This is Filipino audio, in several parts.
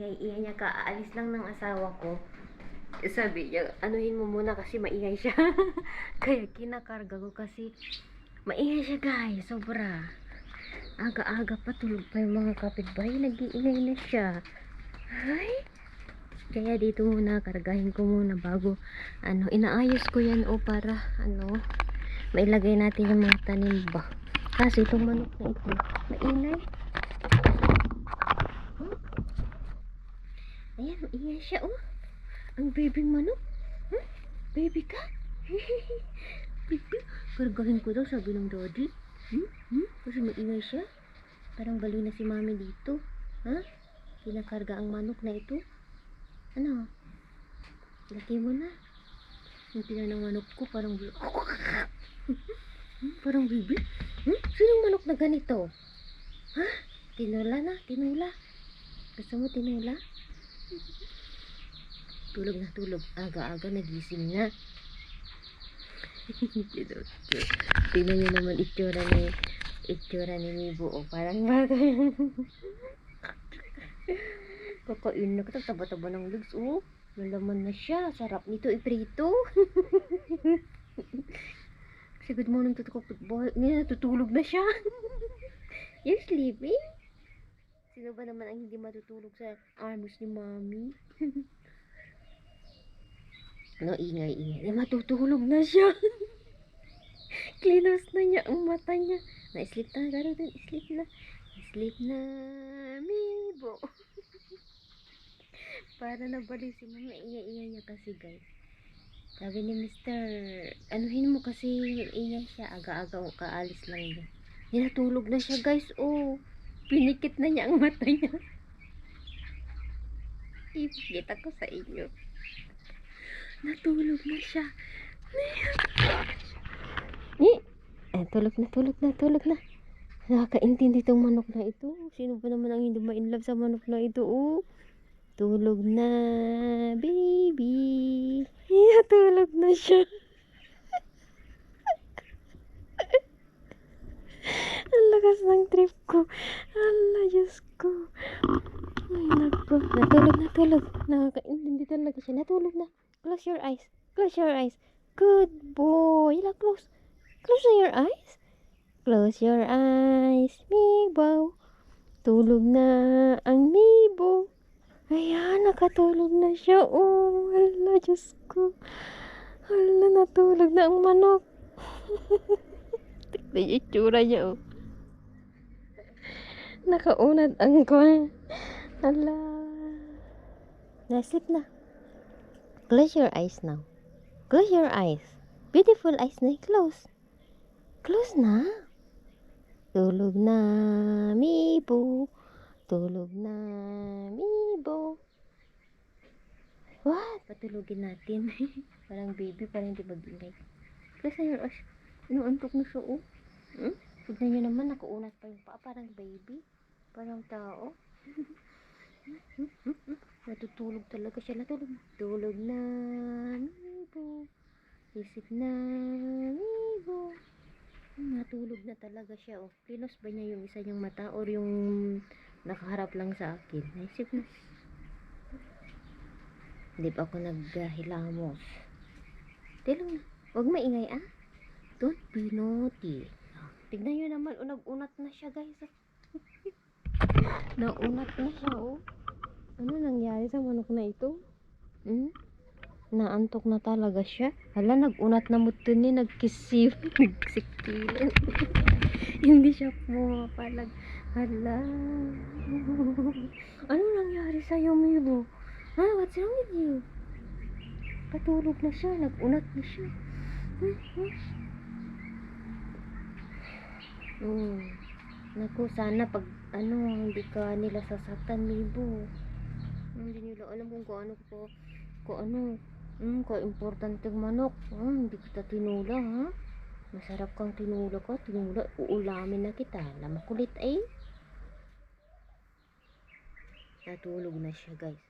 ingay-ingay niya. Kaalis lang ng asawa ko. Sabi niya, anuhin mo muna kasi maingay siya. Kaya kinakarga ko kasi maingay siya guys, sobra. Aga-aga pa, tulog pa yung mga kapitbahay, nag-iingay na siya. Ay, kaya dito muna, kargahin ko muna bago, inaayos ko yan para, mailagay natin yung mga tanim ba. Kasi itong manok na ito, maingay. Ayan, maingay siya, ang baby manok. Baby ka? Baby, kargahin ko daw, sabi ng daddy. Kasi maingay siya. Parang bali na si mami dito. Kinakarga ang manok na ito. Laki mo na. Yung tinan ng manok ko, parang parang baby. Sinong manok na ganito? Tinula na, tinula. Gusto mo tinula? Tulog na tulog. Aga-aga nagising na. Tingnan nyo naman itsura ni Mibo. Parang bago yan. Kakain na kita. Taba-taba ng legs. Lalaman na siya. Sarap nito iprito. Kasi good morning to the kapitbahay. Ngayon natutulog na siya. You're sleeping? Sino ba naman ang hindi matutulog sa arms ni mami? Ingay. Matutulog na siya. Close na niya ang mata niya. Na-sleep na, garo din. Sleep na, Mibo. Para nabalik si mama. Ingay niya kasi guys. Sabi ni Mr. Anuhin mo kasi ingay siya. Aga-aga kaalis lang niya. Natulog na siya guys. Pinikit na niya ang mata niya. Ipakita ko sa inyo. Natulog na siya. Tulog na. Nakakaintindi itong manok na ito. Sino ba naman ang hindi ma-inlove sa manok na ito? Tulog na, baby. Tulog na siya. Ang lakas ng trip ko. Ala, Diyos ko. Ay, naku. Natulog. Nakakaintindi talaga siya. Natulog na. Close your eyes. Good boy. Close your eyes. Close your eyes, Mibo. Tulog na ang Mibo. Ayan, nakatulog na siya. Hala, Diyos ko. Hala, natulog na ang manok. Tignan yung itsura niya, Nakaunad ang kwan. Hala. Nasip na. Close your eyes now. Close your eyes. Beautiful eyes na. Close na. Tulog na, Mibo. Tulog na, Mibo. What? Patulogin natin. Parang baby, parang hindi mag-ingay. Close na your eyes. Inuantok na siya, Tignan nyo naman, nakuunat pa yung paa. Parang baby. Parang tao. Natutulog talaga siya. Tulog na, Mibo. Isip na, Mibo. Natulog na talaga siya. Pinos ba niya yung isa niyang mata or yung nakaharap lang sa akin? Naisip na. Hindi pa ako naghilamos. Tilong na. Huwag maingay, Don't be naughty. Tignan nyo naman, nag-unat na siya, guys. Naunat na siya, Ano nangyari sa manok na ito? Naantok na talaga siya. Hala, nag-unat na muto ni, nagkisiw, nagsikilan. Hindi siya pumapalag. Hala. Ano nangyari sa'yo, Mibo? What's wrong with you? Patulog na siya, nag-unat na siya. Naku, sana pag hindi ka nila sasaktan, Mibo. Hindi nila alam kung ano ka-importanteng manok. Hindi kita tinula, Masarap kang tinula ka. Uulamin na kita. Makulit Natulog na siya, guys.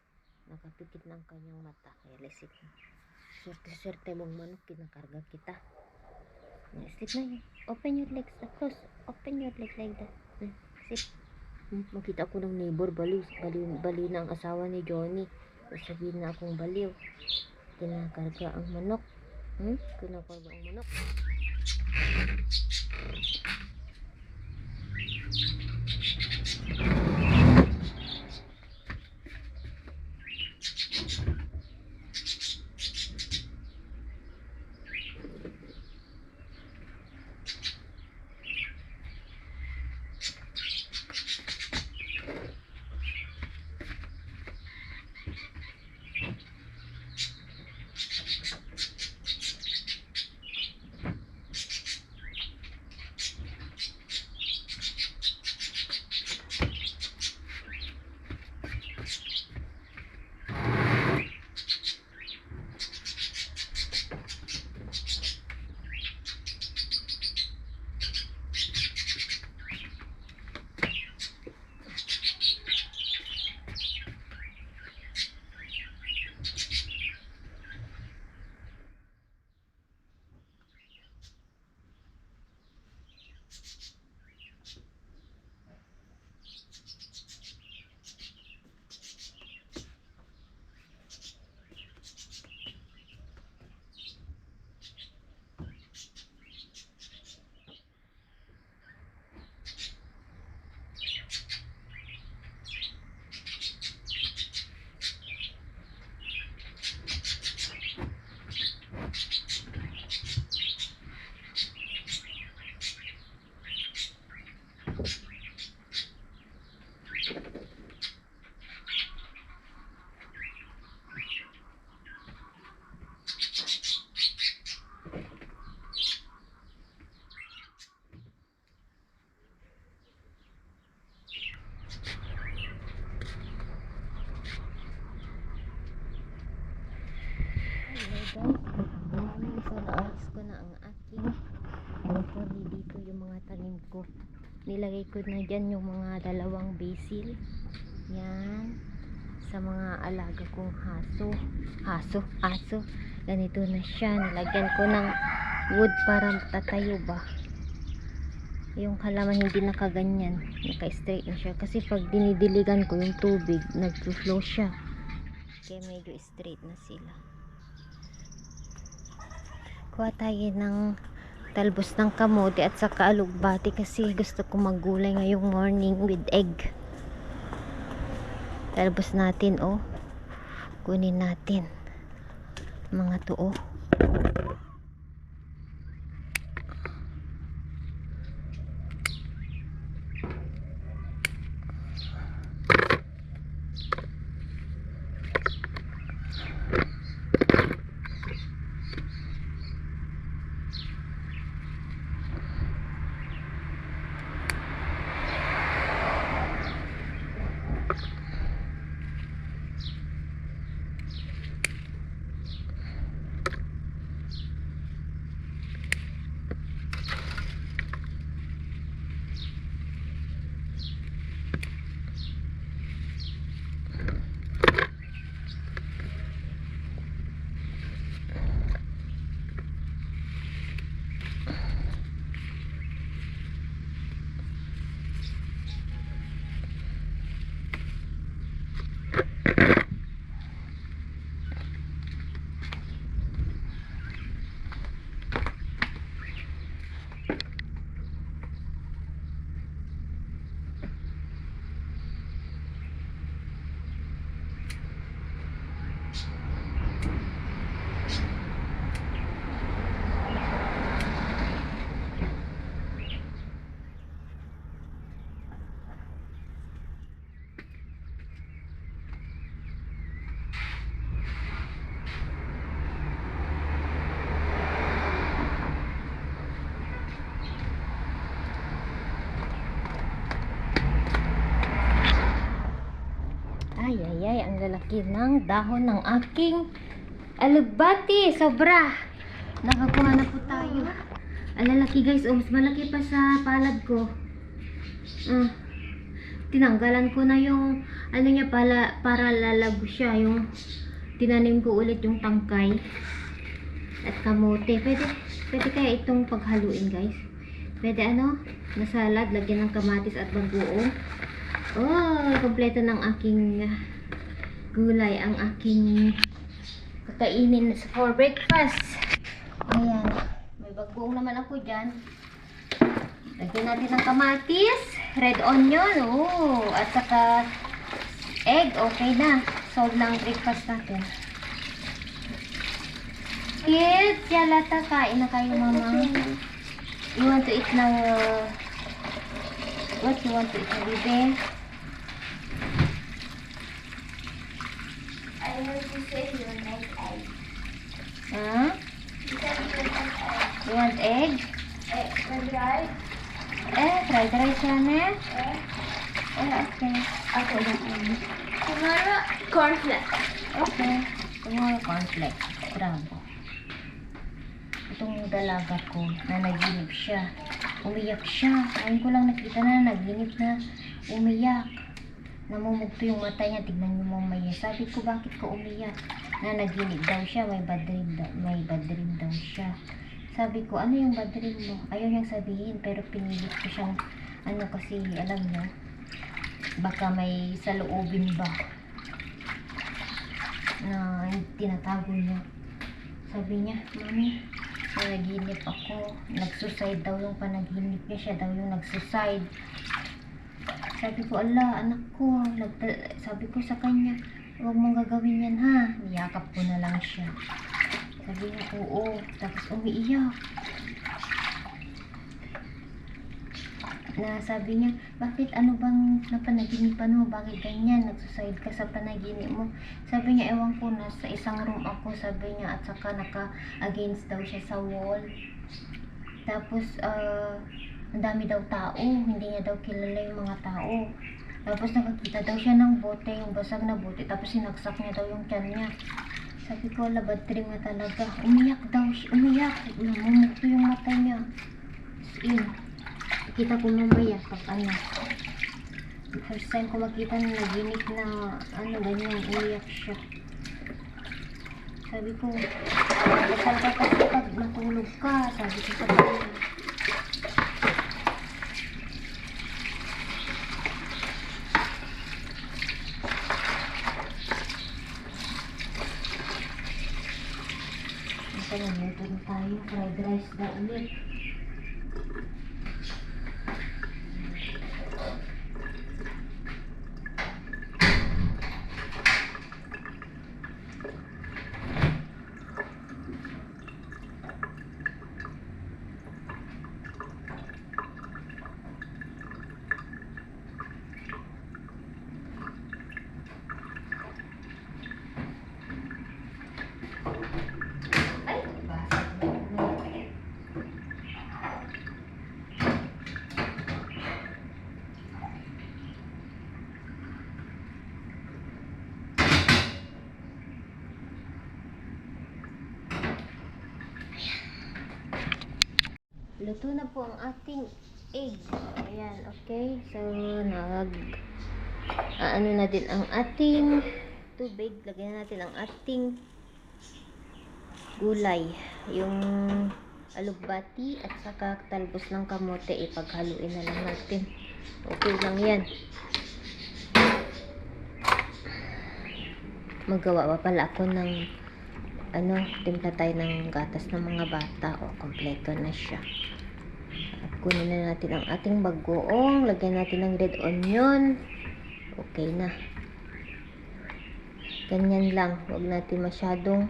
Nakapikit ng kanyang mata. Kaya lisik na. Swerte-swerte mong manok, kinakarga kita. Sleep na yun. Open your legs. Close. Open your legs like that. Sit. Makita ko ng neighbor, baliw na ang asawa ni Johnny. Sabihin na akong baliw. Kinakarga ang manok. Kinakarga ang manok. Naayos ko na ang aking broccoli dito, yung mga tanim ko. Nilagay ko na dyan yung mga dalawang basil. Yan. Sa mga alaga kong aso. Ganito na siya. Nilagyan ko ng wood para tatayo ba. Yung halaman hindi nakaganyan. Naka-straight na siya. Kasi pag dinidiligan ko yung tubig, nag-flow siya. Kaya medyo straight na sila. Kuha tayo ng talbos ng kamote at saka alugbati kasi gusto ko maggulay ngayong morning with egg. Talbos natin, kunin natin mga to. Ay, ang lalaki ng dahon ng aking alugbati. Sobra. Nakakuha na po tayo. Ang lalaki guys, mas malaki pa sa palad ko. Tinanggalan ko na yung ano niya para lalago siya. Yung tinanim ko ulit yung tangkay at kamote. Pwede kaya itong paghaluin guys. Pwede na salad, lagyan ng kamatis at bagoong. Oh, kompleto ng aking gulay ang aking kakainin for breakfast. Ayan. May bagoong naman ako dyan. Lagyan natin ng kamatis, red onion, at saka egg. Okay na. Solve na ang breakfast natin. Kids, yalata, kain na kayo, mama. You want to eat now? What you want to eat, baby? I want to say you want egg. Huh? You said you want egg. You want egg? Fried rice? Fried rice yan eh. Okay. Ako na. Tomorrow, cornflakes. Okay. Tomorrow, cornflakes. Bravo. Itong dalaga ko, na naginip siya. Umiyak siya. Ngayon ko lang nakita na naginip na umiyak. Namumugto yung mata niya. Tignan niyo mamaya. Sabi ko, bakit ko umiyak? Na naginip daw siya. May bad dream daw siya. Sabi ko, ano yung bad dream mo? Ayaw niyang sabihin, pero pinilit ko siyang, kasi, alam niyo, baka may saloobin ba na tinatago niya. Sabi niya, Mami, nanaginip ako. Nagsuicide daw yung panaginip niya. Siya daw yung nagsuicide. Sabi ko, ala, anak ko. Sabi ko sa kanya, huwag mong gagawin yan, ha? Niyakap ko na lang siya. Sabi niya, oo. Tapos umiiyak. Na sabi niya, bakit ano bang napanaginipan mo? Bakit ganyan? Nagsuicide ka sa panaginip mo? Sabi niya, ewan ko, nasa isang room ako. Sabi niya, at saka naka-against daw siya sa wall. Tapos, ang dami daw tao. Hindi niya daw kilala yung mga tao. Tapos nakakita daw siya ng bote, yung basag na bote. Tapos sinaksak niya daw yung tiyan niya. Sabi ko, ala, bad trip nga talaga. Umiyak daw siya. Umiyak. Namumugto yung mata niya. Kita ko mamaya pag first time ko makita na naginip na ganyan, umiyak siya. Sabi ko, dasal ka kasi pag matulog ka. Sabi ko sa kanya. Ito na, luto na tayo. Fried rice na ulit. Luto na po ang ating egg. Ayan, okay. So, ano na din ang ating tubig. Lagyan natin ang ating gulay. Yung alugbati at saka talbos ng kamote. Ipaghaluin na lang natin. Okay lang yan. Magawa pa pala ako ng timpla tayo ng gatas ng mga bata. Kompleto na siya. At kunin na natin ang ating bagoong. Lagyan natin ng red onion. Okay na. Ganyan lang. Huwag natin masyadong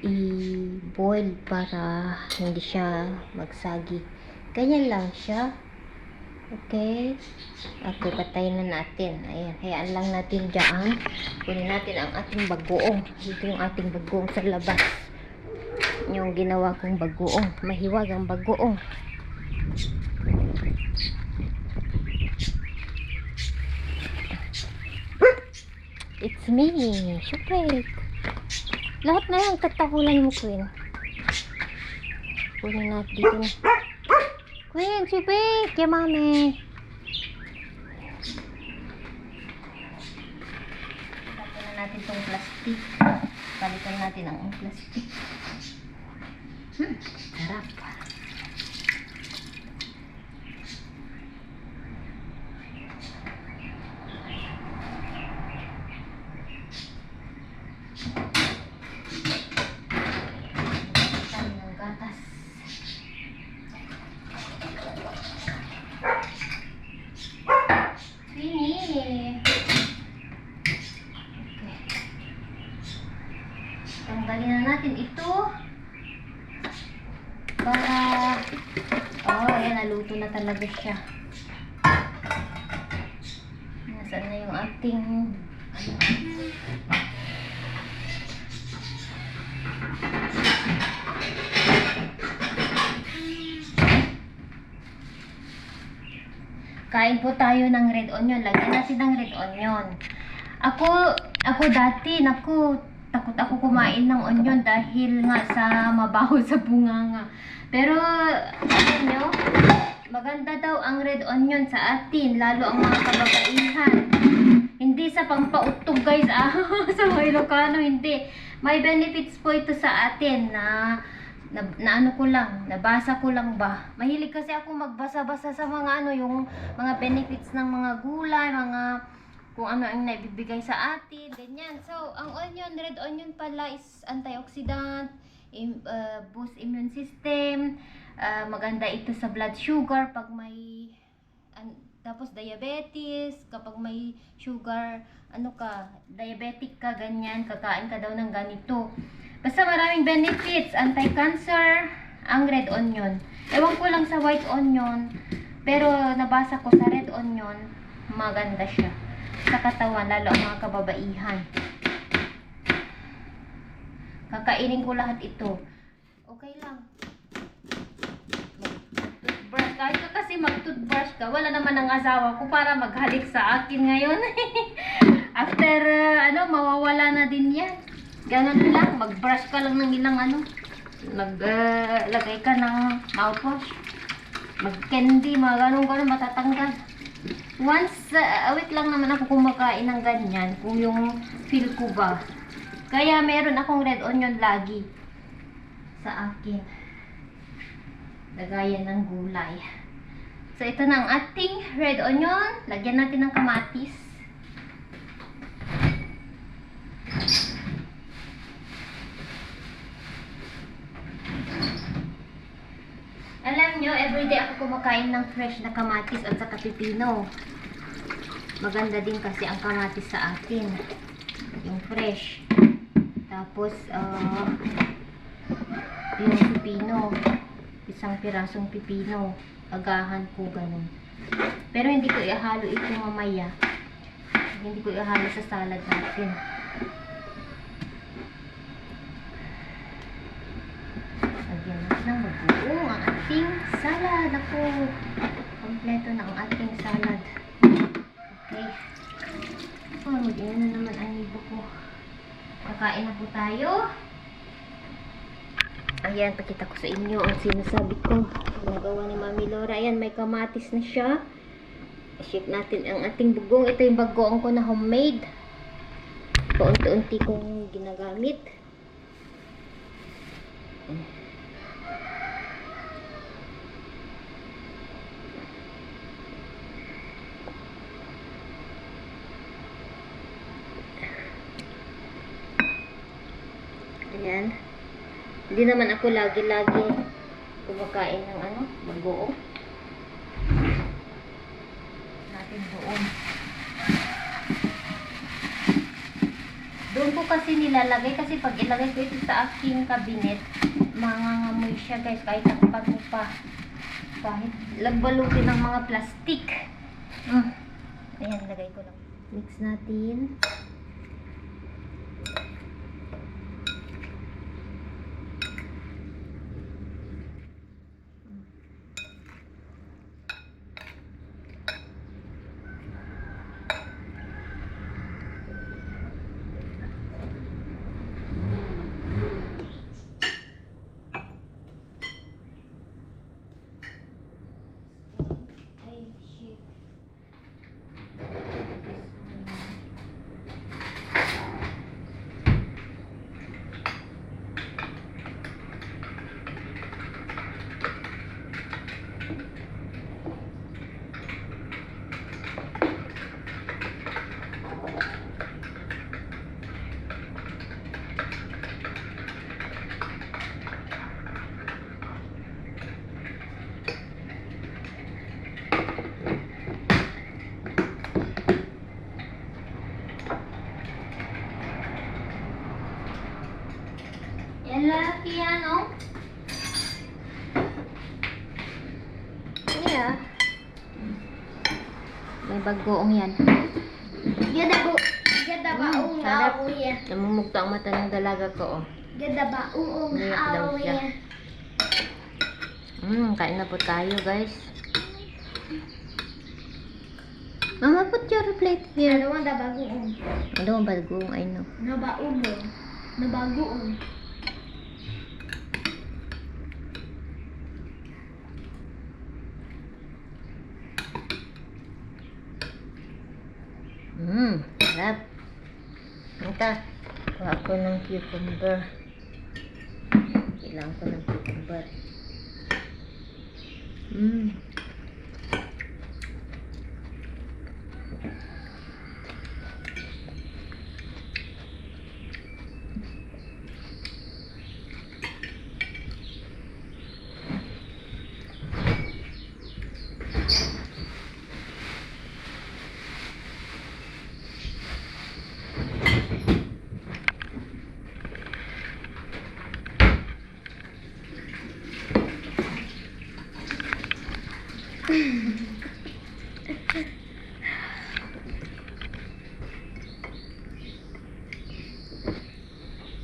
i-boil para hindi siya magsagi. Ganyan lang siya. Okay. Okay, patayin na natin. Ayan. Hayaan lang natin dyan. Kunin natin ang ating bagoong. Dito yung ating bagoong sa labas. Yung ginawa kong bagoong. Mahiwag ang bagoong. It's me. Syempre. Lahat na lang tatahulan mo, Queen. Kunin natin dito na. Queen, sipik! Kaya mami. Tapos na natin itong plastic. Palitan natin ang plastic. Sarap. Para, oh, ayan, naluto na talaga siya. Nasaan na yung ating, ano, kain po tayo ng red onion. Lagyan natin ng red onion. Ako dati, naku, takot ako kumain ng onion dahil nga sa mabaho sa bunganga. Pero, alam nyo, maganda daw ang red onion sa atin, lalo ang mga kababaihan. Hindi sa pampautog guys, sa mga Ilocano, hindi. May benefits po ito sa atin na ano ko lang, nabasa ko lang ba. Mahilig kasi ako magbasa-basa sa mga ano, yung mga benefits ng mga gulay, mga kung ano ang naibibigay sa atin, ganyan. So, ang onion, red onion pala is antioxidant, boost immune system, maganda ito sa blood sugar pag may tapos diabetes, kapag may sugar, ano ka, diabetic ka, ganyan, kakain ka daw ng ganito. Basta maraming benefits, anti-cancer, ang red onion. Ewan ko lang sa white onion, pero nabasa ko sa red onion, maganda siya sa katawan, lalo ang mga kababaihan. Kakainin ko lahat ito. Okay lang. Mag-toothbrush. Kahit ka kasi mag-toothbrush ka, wala naman ang asawa ko para maghalik sa akin ngayon. After, mawawala na din yan. Ganun lang, mag-brush ka lang ng ilang maglagay ka ng mouthwash. Mag-candy, mga ganun, matatanggal. Once a week lang naman ako kumakain ng ganyan, kung yung feel ko ba. Kaya meron akong red onion lagi sa akin. Lagayan ng gulay. So, ito na ang ating red onion. Lagyan natin ng kamatis. Alam nyo, everyday ako kumakain ng fresh na kamatis at saka pipino. Maganda din kasi ang kamatis sa atin. Yung fresh. Tapos, yung pipino. Isang pirasong pipino. Agahan ko, ganun. Pero hindi ko ihalo ito mamaya. Hindi ko ihalo sa salad natin. Lagyan natin ng mabuong ang ating salad. Ako, kompleto na ang ating salad. Okay. Oh, mag-iwan na naman ang ibo ko. Kakain na po tayo. Ayan, pakita ko sa inyo ang sinasabi ko. Nagawa ni Mami Laura. Ayan, may kamatis na siya. I-shake natin ang ating bugong. Ito yung bagoong ko na homemade. Paunti-unti kong ginagamit. Ayan. Hindi naman ako lagi-lagi kumakain ng bagoong. Natin doon. Doon ko kasi nilalagay kasi pag ilagay ko ito sa aking cabinet, mangangamoy siya guys kahit takpan mo pa. Kahit lagbalutin ng mga plastic. Ayan, lagay ko lang. Mix natin. Yeah. May bagoong yan. Ganda baong sarap. awo yan. Namumugto ang mata ng dalaga ko, oh. Ganda baong Umiyak daw awo siya. yan. Kain na po tayo, guys. Mama, put your plate here. Ano ang bagoong? Ano ang bagoong? I know. Nabaong. Nabagoong. Sarap. Ito, kuha ko ng cucumber. Kailangan ko ng cucumber.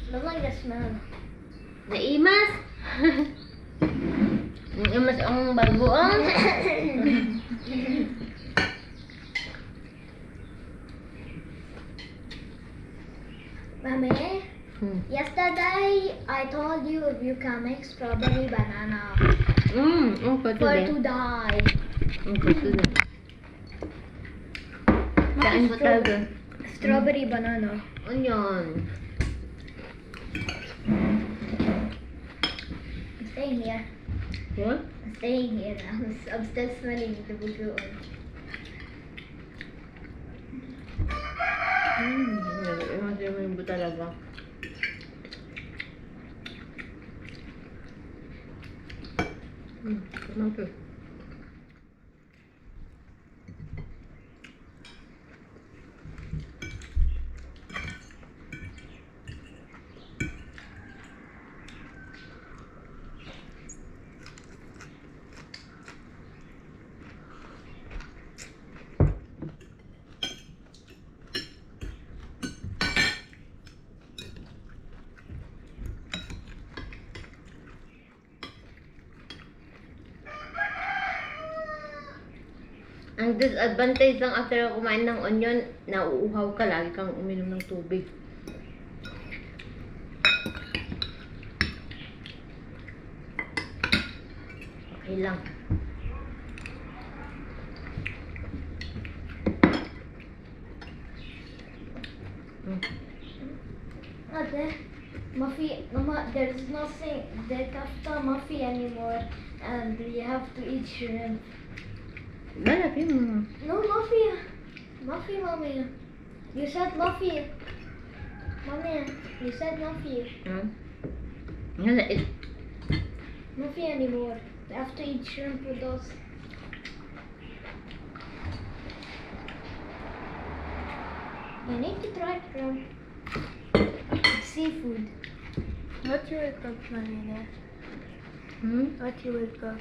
Don't like the smell. Naimas! Naimas ang bagoong. Mommy, yesterday I told you if you can make strawberry banana For for today. to die. For today. Kain mo talaga. Strawberry banana. Onion. I'm staying here. What? I'm staying here now. I'm still smelling the bagoong. Naimas mo talaga. Okay. Ang disadvantage lang after kumain ng onion, nauuhaw ka, lagi kang uminom ng tubig. Okay lang. Mama, there's nothing, there's after muffy anymore, and you have to eat shrimp. Malapit mo. No, muffy. Muffy, mommy. You said muffy. Mommy, you said muffy. Nalait. Muffy anymore. You have to eat shrimp with us. You need to try shrimp. It's seafood. What you will cook, Marina? What you will cook?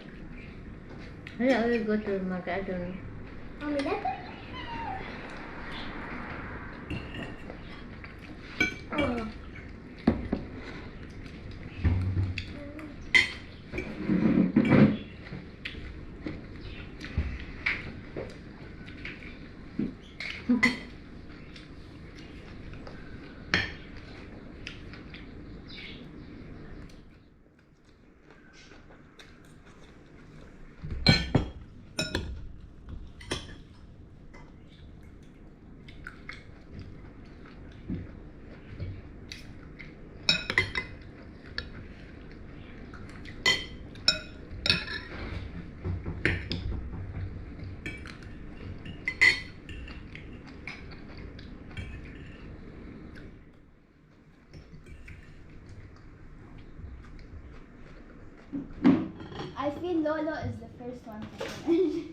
I will go to the market. I don't know. Mommy, let it. Oh. I feel Lolo is the first one to finish.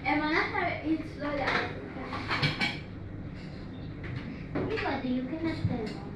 Emma, not how it eats slowly. You cannot tell.